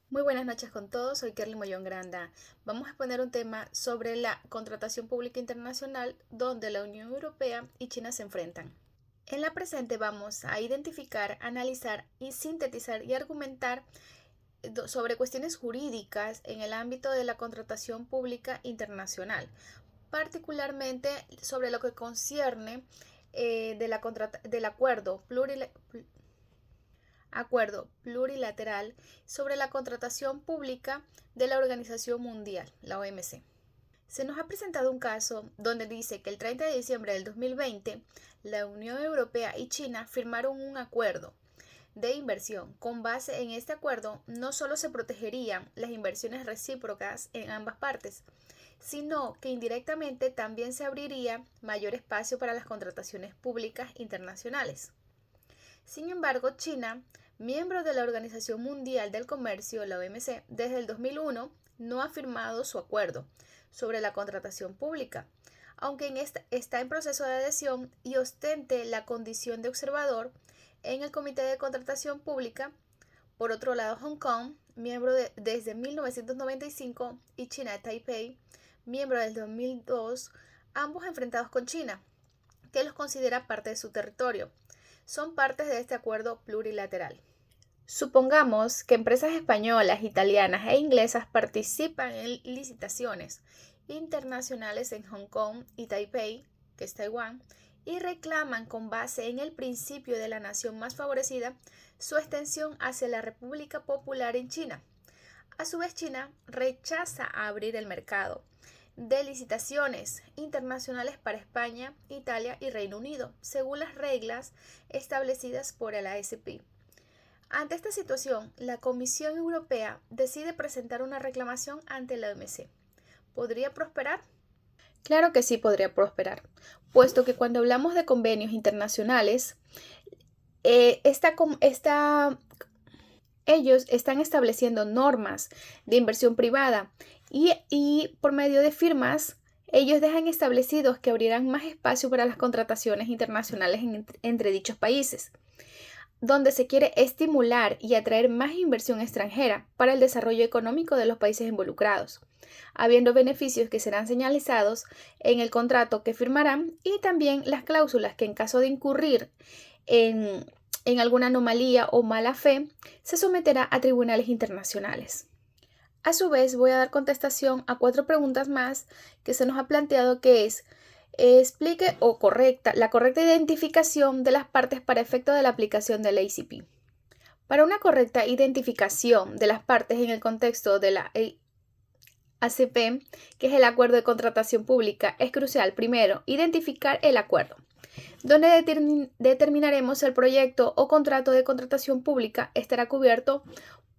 Muy buenas noches con todos, soy Kerly Mollón Granda. Vamos a exponer un tema sobre la contratación pública internacional donde la Unión Europea y China se enfrentan. En la presente vamos a identificar, analizar y sintetizar y argumentar sobre cuestiones jurídicas en el ámbito de la contratación pública internacional, particularmente sobre lo que concierne del acuerdo plurilateral sobre la contratación pública de la Organización Mundial, la OMC. Se nos ha presentado un caso donde dice que el 30 de diciembre del 2020, la Unión Europea y China firmaron un acuerdo de inversión. Con base en este acuerdo, no solo se protegerían las inversiones recíprocas en ambas partes, sino que indirectamente también se abriría mayor espacio para las contrataciones públicas internacionales. Sin embargo, China, miembro de la Organización Mundial del Comercio, la OMC, desde el 2001 no ha firmado su acuerdo sobre la contratación pública, aunque está en proceso de adhesión y ostente la condición de observador en el Comité de Contratación Pública. Por otro lado, Hong Kong, desde 1995, y China Taipei, miembro desde 2002, ambos enfrentados con China, que los considera parte de su territorio, son partes de este acuerdo plurilateral. Supongamos que empresas españolas, italianas e inglesas participan en licitaciones internacionales en Hong Kong y Taipei, que es Taiwán, y reclaman con base en el principio de la nación más favorecida su extensión hacia la República Popular en China. A su vez, China rechaza abrir el mercado de licitaciones internacionales para España, Italia y Reino Unido, según las reglas establecidas por el ASP. Ante esta situación, la Comisión Europea decide presentar una reclamación ante la OMC. ¿Podría prosperar? Claro que sí podría prosperar, puesto que cuando hablamos de convenios internacionales, ellos están estableciendo normas de inversión privada y por medio de firmas, ellos dejan establecidos que abrirán más espacio para las contrataciones internacionales entre dichos países, donde se quiere estimular y atraer más inversión extranjera para el desarrollo económico de los países involucrados, habiendo beneficios que serán señalizados en el contrato que firmarán y también las cláusulas que en caso de incurrir en alguna anomalía o mala fe, se someterá a tribunales internacionales. A su vez, voy a dar contestación a 4 preguntas más que se nos ha planteado, que es: explique la correcta identificación de las partes para efecto de la aplicación del ACP. Para una correcta identificación de las partes en el contexto de la ACP, que es el Acuerdo de Contratación Pública, es crucial, primero, identificar el acuerdo, donde determinaremos si el proyecto o contrato de contratación pública estará cubierto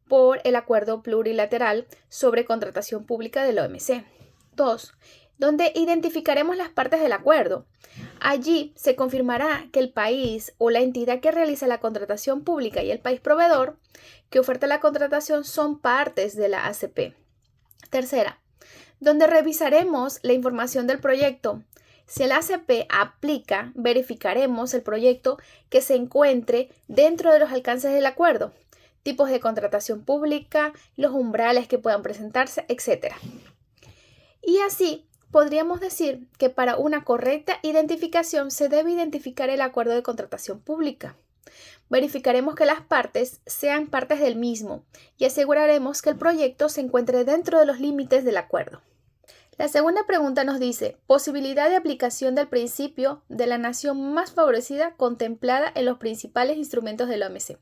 por el Acuerdo Plurilateral sobre Contratación Pública de la OMC. 2. Donde identificaremos las partes del acuerdo. Allí se confirmará que el país o la entidad que realiza la contratación pública y el país proveedor que oferta la contratación son partes de la ACP. Tercera, donde revisaremos la información del proyecto. Si el ACP aplica, verificaremos el proyecto que se encuentre dentro de los alcances del acuerdo, tipos de contratación pública, los umbrales que puedan presentarse, etc. Y así podríamos decir que para una correcta identificación se debe identificar el acuerdo de contratación pública. Verificaremos que las partes sean partes del mismo y aseguraremos que el proyecto se encuentre dentro de los límites del acuerdo. La segunda pregunta nos dice: posibilidad de aplicación del principio de la nación más favorecida contemplada en los principales instrumentos de la OMC.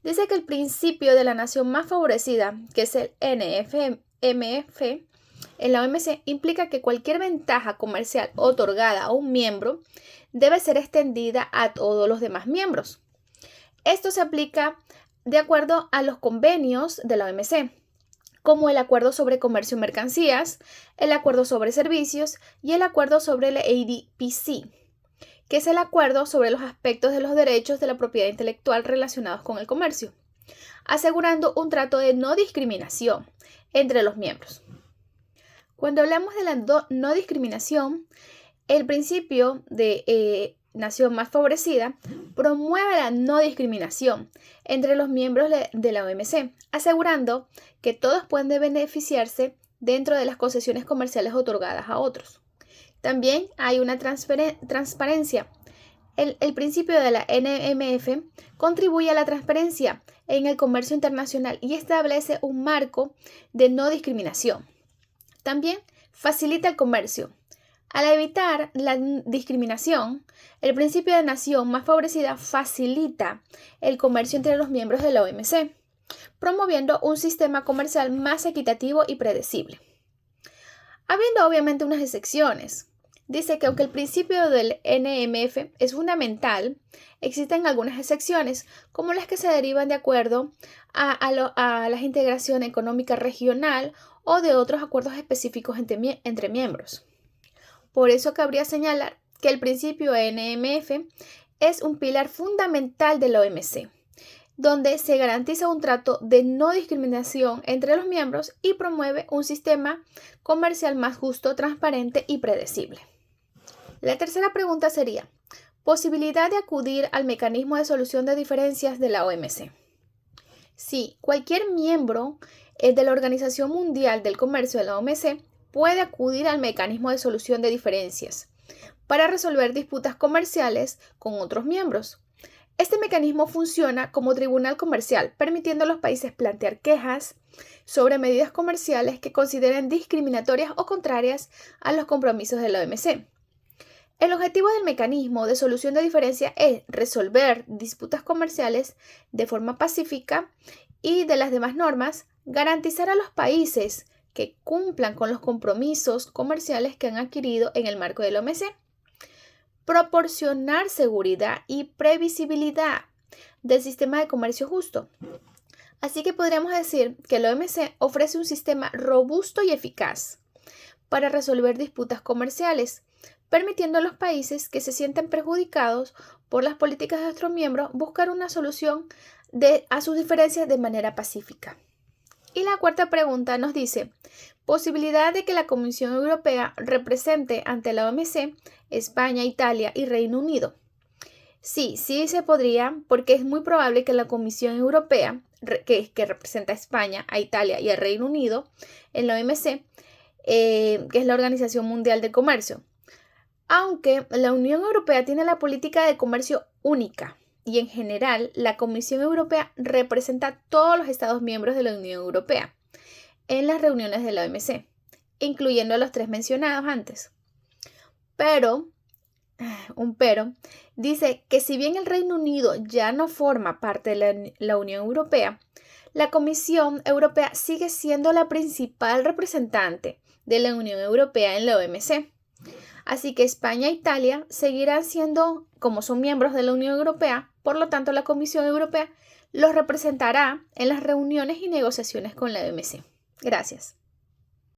Dice que el principio de la nación más favorecida, que es el NFMF, en la OMC, implica que cualquier ventaja comercial otorgada a un miembro debe ser extendida a todos los demás miembros. Esto se aplica de acuerdo a los convenios de la OMC, como el Acuerdo sobre Comercio y Mercancías, el Acuerdo sobre Servicios y el Acuerdo sobre el ADPC, que es el acuerdo sobre los aspectos de los derechos de la propiedad intelectual relacionados con el comercio, asegurando un trato de no discriminación entre los miembros. Cuando hablamos de la no discriminación, el principio de nación más favorecida, promueve la no discriminación entre los miembros de la OMC, asegurando que todos pueden beneficiarse dentro de las concesiones comerciales otorgadas a otros. También hay una transparencia. El principio de la NMF contribuye a la transparencia en el comercio internacional y establece un marco de no discriminación. También facilita el comercio. Al evitar la discriminación, el principio de nación más favorecida facilita el comercio entre los miembros de la OMC, promoviendo un sistema comercial más equitativo y predecible. Habiendo obviamente unas excepciones. Dice que aunque el principio del NMF es fundamental, existen algunas excepciones, como las que se derivan de acuerdo a la integración económica regional o de otros acuerdos específicos entre miembros. Por eso cabría señalar que el principio NMF es un pilar fundamental de la OMC, donde se garantiza un trato de no discriminación entre los miembros y promueve un sistema comercial más justo, transparente y predecible. La tercera pregunta sería, ¿posibilidad de acudir al mecanismo de solución de diferencias de la OMC? Sí, cualquier miembro de la Organización Mundial del Comercio de la OMC puede acudir al mecanismo de solución de diferencias para resolver disputas comerciales con otros miembros. Este mecanismo funciona como tribunal comercial, permitiendo a los países plantear quejas sobre medidas comerciales que consideren discriminatorias o contrarias a los compromisos de la OMC. El objetivo del mecanismo de solución de diferencias es resolver disputas comerciales de forma pacífica y, de las demás normas, garantizar a los países que cumplan con los compromisos comerciales que han adquirido en el marco de la OMC, proporcionar seguridad y previsibilidad del sistema de comercio justo. Así que podríamos decir que la OMC ofrece un sistema robusto y eficaz para resolver disputas comerciales, permitiendo a los países que se sienten perjudicados por las políticas de otros miembros buscar una solución a sus diferencias de manera pacífica. Y la cuarta pregunta nos dice, ¿posibilidad de que la Comisión Europea represente ante la OMC España, Italia y Reino Unido? Sí se podría, porque es muy probable que la Comisión Europea, que representa a España, a Italia y al Reino Unido en la OMC, que es la Organización Mundial de Comercio, aunque la Unión Europea tiene la política de comercio única y en general la Comisión Europea representa a todos los Estados miembros de la Unión Europea en las reuniones de la OMC, incluyendo a los 3 mencionados antes. Pero, dice que si bien el Reino Unido ya no forma parte de la Unión Europea, la Comisión Europea sigue siendo la principal representante de la Unión Europea en la OMC. Así que España e Italia seguirán siendo, como son miembros de la Unión Europea, por lo tanto la Comisión Europea los representará en las reuniones y negociaciones con la OMC. Gracias.